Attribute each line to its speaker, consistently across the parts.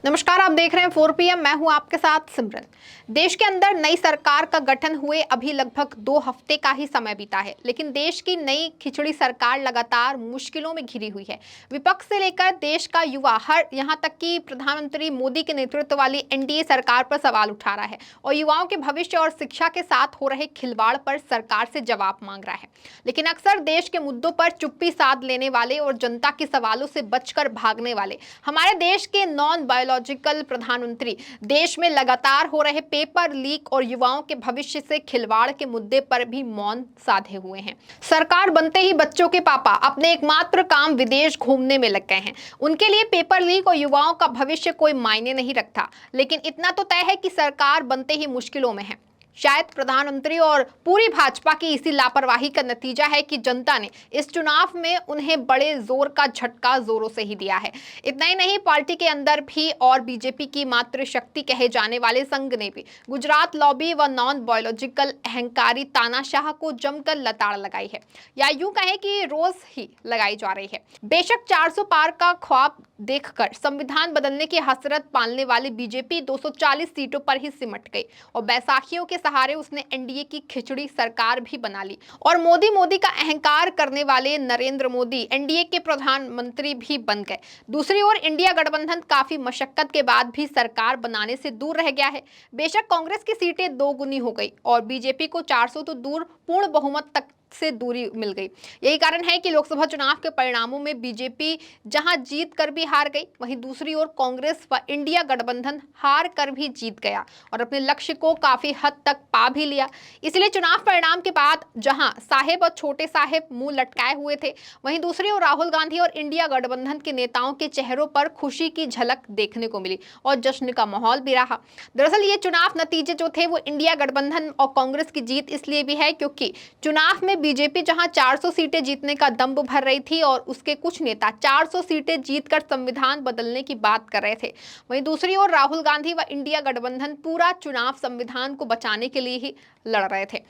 Speaker 1: नमस्कार, आप देख रहे हैं 4 PM। मैं हूं आपके साथ सिमरन। देश के अंदर नई सरकार का गठन हुए अभी लगभग 2 हफ्ते का ही समय बीता है, लेकिन देश की नई खिचड़ी सरकार लगातार मुश्किलों में घिरी हुई है। विपक्ष से लेकर देश का युवा हर यहां तक कि प्रधानमंत्री मोदी के नेतृत्व वाली एनडीए सरकार पर सवाल उठा रहा है और युवाओं के भविष्य और शिक्षा के साथ हो रहे खिलवाड़ पर सरकार से जवाब मांग रहा है। लेकिन अक्सर देश के मुद्दों पर चुप्पी साध लेने वाले और जनता के सवालों से बचकर भागने वाले हमारे देश के नॉन बायोलॉजिकल प्रधानमंत्री देश में लगातार हो रहे पेपर लीक और युवाओं के भविष्य से खिलवाड़ के मुद्दे पर भी मौन साधे हुए हैं। सरकार बनते ही बच्चों के पापा अपने एकमात्र काम विदेश घूमने में लग गए हैं। उनके लिए पेपर लीक और युवाओं का भविष्य कोई मायने नहीं रखता, लेकिन इतना तो तय है कि सरकार बनते ही मुश्किलों में है। शायद प्रधानमंत्री और पूरी भाजपा की इसी लापरवाही का नतीजा है कि जनता ने इस चुनाव में उन्हें बड़े जोर का झटका जोरों से ही दिया है। इतना ही नहीं, पार्टी के अंदर भी और बीजेपी की मात्र शक्ति कहे जाने वाले संघ ने भी गुजरात लॉबी व नॉन बायोलॉजिकल अहंकारी तानाशाह को जमकर लताड़ लगाई है, या यूं कहें कि रोज ही लगाई जा रही है। बेशक 400 पार का ख्वाब देखकर संविधान बदलने की हसरत पालने वाली बीजेपी 240 सीटों पर ही सिमट गई और बैसाखियों के सहारे उसने एनडीए की खिचड़ी सरकार भी बना ली और मोदी का अहंकार करने वाले नरेंद्र मोदी एनडीए के प्रधानमंत्री भी बन गए। दूसरी ओर इंडिया गठबंधन काफी मशक्कत के बाद भी सरकार बनाने से दूर रह गया है। बेशक कांग्रेस की सीटें दोगुनी हो गई और बीजेपी को 400 तो दूर पूर्ण बहुमत तक से दूरी मिल गई। यही कारण है कि लोकसभा चुनाव के परिणामों में बीजेपी जहां जीत कर भी हार गई, वहीं दूसरी ओर कांग्रेस व इंडिया गठबंधन हार कर भी जीत गया और अपने लक्ष्य को काफी हद तक पा भी लिया। इसलिए चुनाव परिणाम के बाद जहां साहेब और छोटे साहेब मुंह लटकाए हुए थे, वहीं दूसरी ओर राहुल गांधी और इंडिया गठबंधन के नेताओं के चेहरों पर खुशी की झलक देखने को मिली और जश्न का माहौल भी रहा। दरअसल ये चुनाव नतीजे जो थे वो इंडिया गठबंधन और कांग्रेस की जीत इसलिए भी है क्योंकि चुनाव में बीजेपी जहां 400 सीटें जीतने का दंभ भर रही थी और उसके कुछ नेता 400 सीटें जीतकर संविधान बदलने की बात कर रहे थे, वहीं दूसरी ओर राहुल गांधी व इंडिया गठबंधन पूरा चुनाव संविधान को बचाने के लिए ही लड़ रहे थे।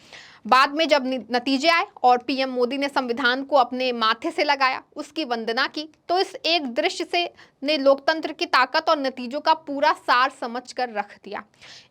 Speaker 1: बाद में जब नतीजे आए और पीएम मोदी ने संविधान को अपने माथे से लगाया, उसकी वंदना की, तो इस एक दृश्य से ने लोकतंत्र की ताकत और नतीजों का पूरा सार समझकर रख दिया।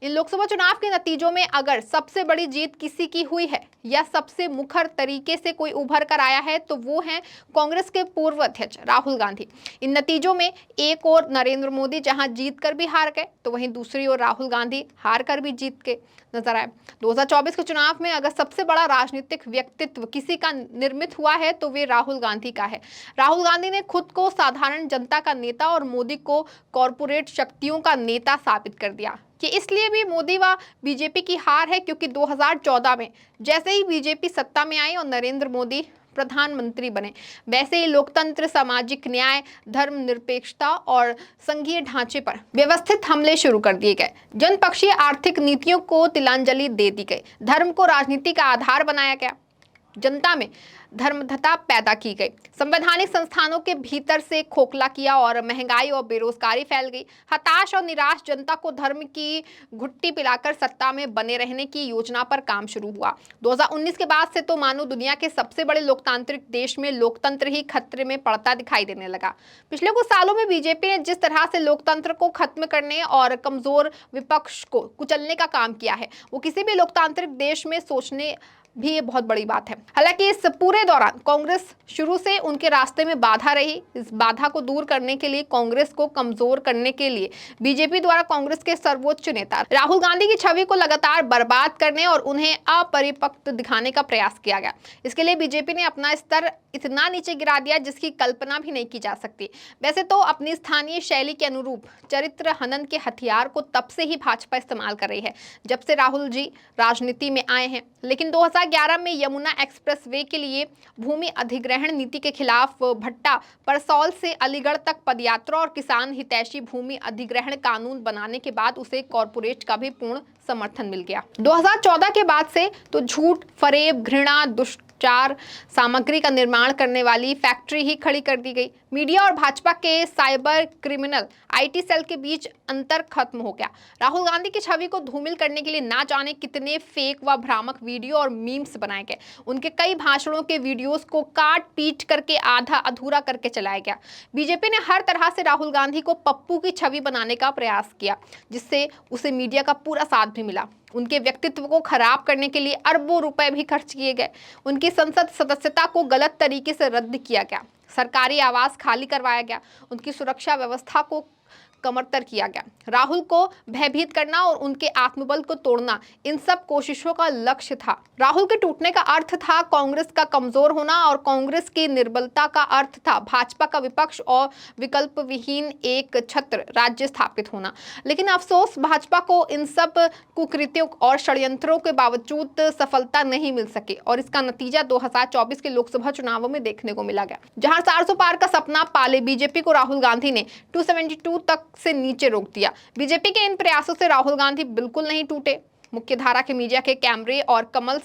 Speaker 1: इन लोकसभा चुनाव के नतीजों में अगर सबसे बड़ी जीत किसी की हुई है या सबसे मुखर तरीके से कोई उभर कर आया है तो वो है कांग्रेस के पूर्व अध्यक्ष राहुल गांधी। इन नतीजों में एक और नरेंद्र मोदी जहां जीत कर भी हार गए, तो वहीं दूसरी ओर राहुल गांधी हार कर भी जीत के नजर आए। 2024 के चुनाव में अगर सबसे बड़ा राजनीतिक व्यक्तित्व किसी का निर्मित हुआ है तो वे राहुल गांधी का है। राहुल गांधी ने खुद को साधारण जनता का नेता और मोदी को कॉरपोरेट शक्तियों का नेता साबित कर दिया। कि इसलिए भी मोदी व बीजेपी की हार है क्योंकि 2014 में जैसे ही बीजेपी सत्ता में आई और नरेंद्र मोदी प्रधानमंत्री बने, वैसे ही लोकतंत्र, सामाजिक न्याय, धर्मनिरपेक्षता और संघीय ढांचे पर व्यवस्थित हमले शुरू कर दिए गए। जनपक्षीय आर्थिक नीतियों को तिलांजलि दे दी गई, धर्म को राजनीति का आधार बनाया गया, जनता में धर्मधता पैदा की गई, संवैधानिक संस्थानों के भीतर से खोखला किया और महंगाई और बेरोजगारी फैल गई। हताश और निराश जनता को धर्म की घुट्टी पिलाकर सत्ता में बने रहने की योजना पर काम शुरू हुआ। 2019 के बाद से तो मानो दुनिया के सबसे बड़े लोकतांत्रिक देश में लोकतंत्र ही खतरे में पड़ता दिखाई देने लगा। पिछले कुछ सालों में बीजेपी ने जिस तरह से लोकतंत्र को खत्म करने और कमजोर विपक्ष को कुचलने का काम किया है, वो किसी भी लोकतांत्रिक देश में सोचने भी ये बहुत बड़ी बात है। हालांकि इस पूरे दौरान कांग्रेस शुरू से उनके रास्ते में बाधा रही। इस बाधा को दूर करने के लिए, कांग्रेस को कमजोर करने के लिए बीजेपी द्वारा कांग्रेस के सर्वोच्च नेता राहुल गांधी की छवि को लगातार बर्बाद करने और उन्हें अपरिपक्व दिखाने का प्रयास किया गया। इसके लिए बीजेपी ने अपना स्तर इतना नीचे गिरा दिया जिसकी कल्पना भी नहीं की जा सकती। वैसे तो अपनी स्थानीय शैली के अनुरूप चरित्र हनन के हथियार को तब से ही भाजपा इस्तेमाल कर रही है जब से राहुल जी राजनीति में आए हैं, लेकिन 2011 में यमुना एक्सप्रेसवे के लिए भूमि अधिग्रहण नीति के खिलाफ भट्टा परसौल से अलीगढ़ तक पदयात्रा और किसान हितैषी भूमि अधिग्रहण कानून बनाने के बाद उसे कॉरपोरेट का भी पूर्ण समर्थन मिल गया। 2014 के बाद से तो झूठ, फरेब, घृणा, प्रचार सामग्री का निर्माण करने वाली फैक्ट्री ही खड़ी कर दी गई। मीडिया और भाजपा के साइबर क्रिमिनल आईटी सेल के बीच अंतर खत्म हो गया। राहुल गांधी की छवि को धूमिल करने के लिए ना जाने कितने फेक व भ्रामक वीडियो और मीम्स बनाए गए। उनके कई भाषणों के वीडियोस को काट पीट करके आधा अधूरा करके चलाया गया। बीजेपी ने हर तरह से राहुल गांधी को पप्पू की छवि बनाने का प्रयास किया, जिससे उसे मीडिया का पूरा साथ भी मिला। उनके व्यक्तित्व को खराब करने के लिए अरबों रुपए भी खर्च किए गए। उनकी संसद सदस्यता को गलत तरीके से रद्द किया गया, सरकारी आवास खाली करवाया गया, उनकी सुरक्षा व्यवस्था को कमतर किया गया। राहुल को भयभीत करना और उनके आत्मबल को तोड़ना, इन सब कोशिशों का लक्ष्य था। राहुल के टूटने का अर्थ था कांग्रेस का कमजोर होना और कांग्रेस की निर्बलता का अर्थ था भाजपा का विपक्ष और विकल्प विहीन एक छत्र राज्य स्थापित होना। लेकिन अफसोस, भाजपा को इन सब कुकृत्यों और षड्यंत्रों के बावजूद सफलता नहीं मिल सकी और इसका नतीजा 2024 के लोकसभा चुनावों में देखने को मिला गया, जहां 400 पार का सपना पाले बीजेपी को राहुल गांधी ने 272 तक से नीचे रोक दिया। बीजेपी के इन प्रयासों से राहुल गांधी बिल्कुल नहीं टूटे। मुख्यधारा के मीडिया के कैमरे और कमल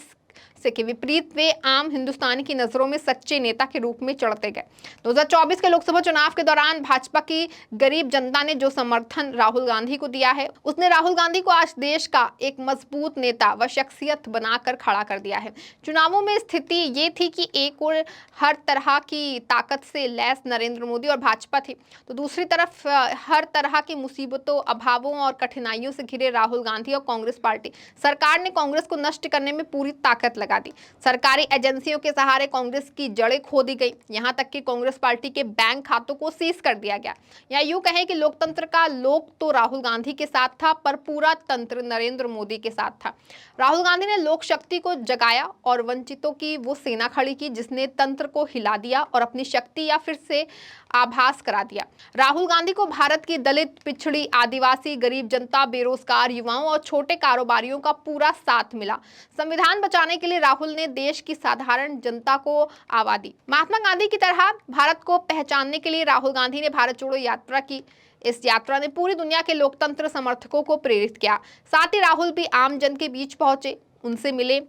Speaker 1: से के विपरीत वे आम हिंदुस्तानी की नजरों में सच्चे नेता के रूप में चढ़ते गए। 2024 के लोकसभा चुनाव के दौरान भाजपा की गरीब जनता ने जो समर्थन राहुल गांधी को दिया है, उसने राहुल गांधी को आज देश का एक मजबूत नेता व शख्सियत बनाकर खड़ा कर दिया है। चुनावों में स्थिति ये थी कि एक और हर तरह की ताकत से लैस नरेंद्र मोदी और भाजपा थी, तो दूसरी तरफ हर तरह की मुसीबतों, अभावों और कठिनाइयों से घिरे राहुल गांधी और कांग्रेस पार्टी। सरकार ने कांग्रेस को नष्ट करने में पूरी ताकत लगा दी। सरकारी एजेंसियों के सहारे कांग्रेस की जड़ें खोदी गई, यहां तक कि कांग्रेस पार्टी के बैंक खातों को सीज कर दिया गया। या यूं कहें कि लोकतंत्र का लोक तो राहुल गांधी के साथ था, पर पूरा तंत्र नरेंद्र मोदी के साथ था। राहुल गांधी ने लोक शक्ति को जगाया और वंचितों की वो सेना खड़ी की जिसने तंत्र को हिला दिया और अपनी शक्ति या फिर से आभास करा दिया। राहुल गांधी को भारत की दलित, पिछड़ी, आदिवासी, गरीब जनता, बेरोजगार युवाओं और छोटे कारोबारियों का पूरा साथ मिला। संविधान बचाने के लिए राहुल ने देश की साधारण जनता को आवाज दी। महात्मा गांधी की तरह भारत को पहचानने के लिए राहुल गांधी ने भारत जोड़ो यात्रा की। इस यात्रा ने पूरी दुनिया के लोकतंत्र समर्थकों को प्रेरित किया। साथ ही राहुल भी आम जन के बीच पहुंचे, उनसे मिले,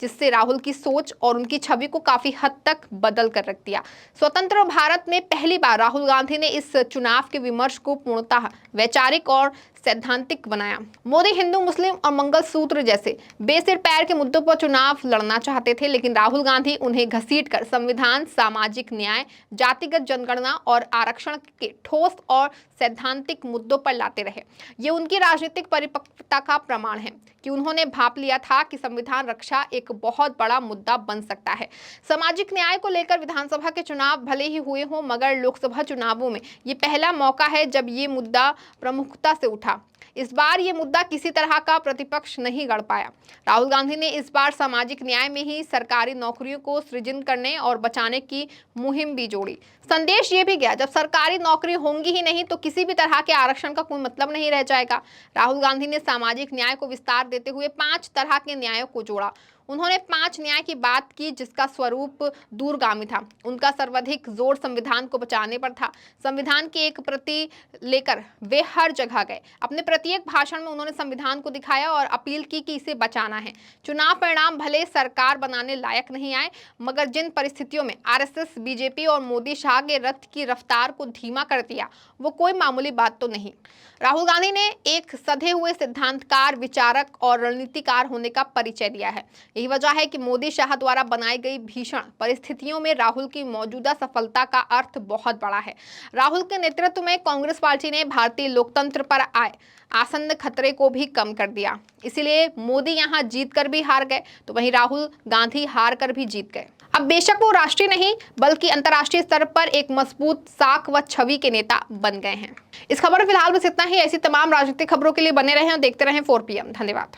Speaker 1: जिससे राहुल की सोच और उनकी छवि को काफी हद तक बदल कर रख दिया। स्वतंत्र भारत में पहली बार राहुल गांधी ने इस चुनाव के विमर्श को पूर्णतः वैचारिक और सैद्धांतिक बनाया। मोदी हिंदू, मुस्लिम और मंगलसूत्र जैसे बेसिर पैर के मुद्दों पर चुनाव लड़ना चाहते थे, लेकिन राहुल गांधी उन्हें घसीटकर संविधान, सामाजिक न्याय, जातिगत जनगणना और आरक्षण के ठोस और सैद्धांतिक मुद्दों पर लाते रहे। ये उनकी राजनीतिक परिपक्वता का प्रमाण है कि उन्होंने भांप लिया था कि संविधान रक्षा एक बहुत बड़ा मुद्दा बन सकता है। सामाजिक न्याय को लेकर विधानसभा के चुनाव भले ही हुए हों, मगर लोकसभा चुनावों में ये पहला मौका है जब ये मुद्दा प्रमुखता से उठा। इस बार ये मुद्दा किसी तरह का प्रतिपक्ष नहीं गढ़ पाया। राहुल गांधी ने इस बार सामाजिक न्याय में ही सरकारी नौकरियों को सृजन करने और बचाने की मुहिम भी जोड़ी। संदेश ये भी गया, जब सरकारी नौकरी होंगी ही नहीं तो किसी भी तरह के आरक्षण का कोई मतलब नहीं रह जाएगा। राहुल गांधी ने सामाजिक न्याय को विस्तार देते हुए 5 तरह के न्यायों को जोड़ा। उन्होंने 5 न्याय की बात की जिसका स्वरूप दूरगामी था। उनका सर्वाधिक जोर संविधान को बचाने पर था। संविधान की एक प्रति लेकर वे हर जगह गए। अपने प्रत्येक भाषण में उन्होंने संविधान को दिखाया और अपील की कि इसे बचाना है। चुनाव परिणाम भले सरकार बनाने लायक नहीं आए, मगर जिन परिस्थितियों में आरएसएस, बीजेपी और मोदी शाह के रथ की रफ्तार को धीमा कर दिया, वो कोई मामूली बात तो नहीं। राहुल गांधी ने एक सधे हुए सिद्धांतकार, विचारक और रणनीतिकार होने का परिचय दिया है। यही वजह है कि मोदी शाह द्वारा बनाई गई भीषण परिस्थितियों में राहुल की मौजूदा सफलता का अर्थ बहुत बड़ा है। राहुल के नेतृत्व में कांग्रेस पार्टी ने भारतीय लोकतंत्र पर आए आसन्न खतरे को भी कम कर दिया। इसीलिए मोदी यहां जीत कर भी हार गए, तो वहीं राहुल गांधी हार कर भी जीत गए। अब बेशक वो राष्ट्रीय नहीं बल्कि अंतर्राष्ट्रीय स्तर पर एक मजबूत साख व छवि के नेता बन गए हैं। इस खबर में फिलहाल बस इतना ही। ऐसी तमाम राजनीतिक खबरों के लिए बने रहें और देखते रहें 4PM। धन्यवाद।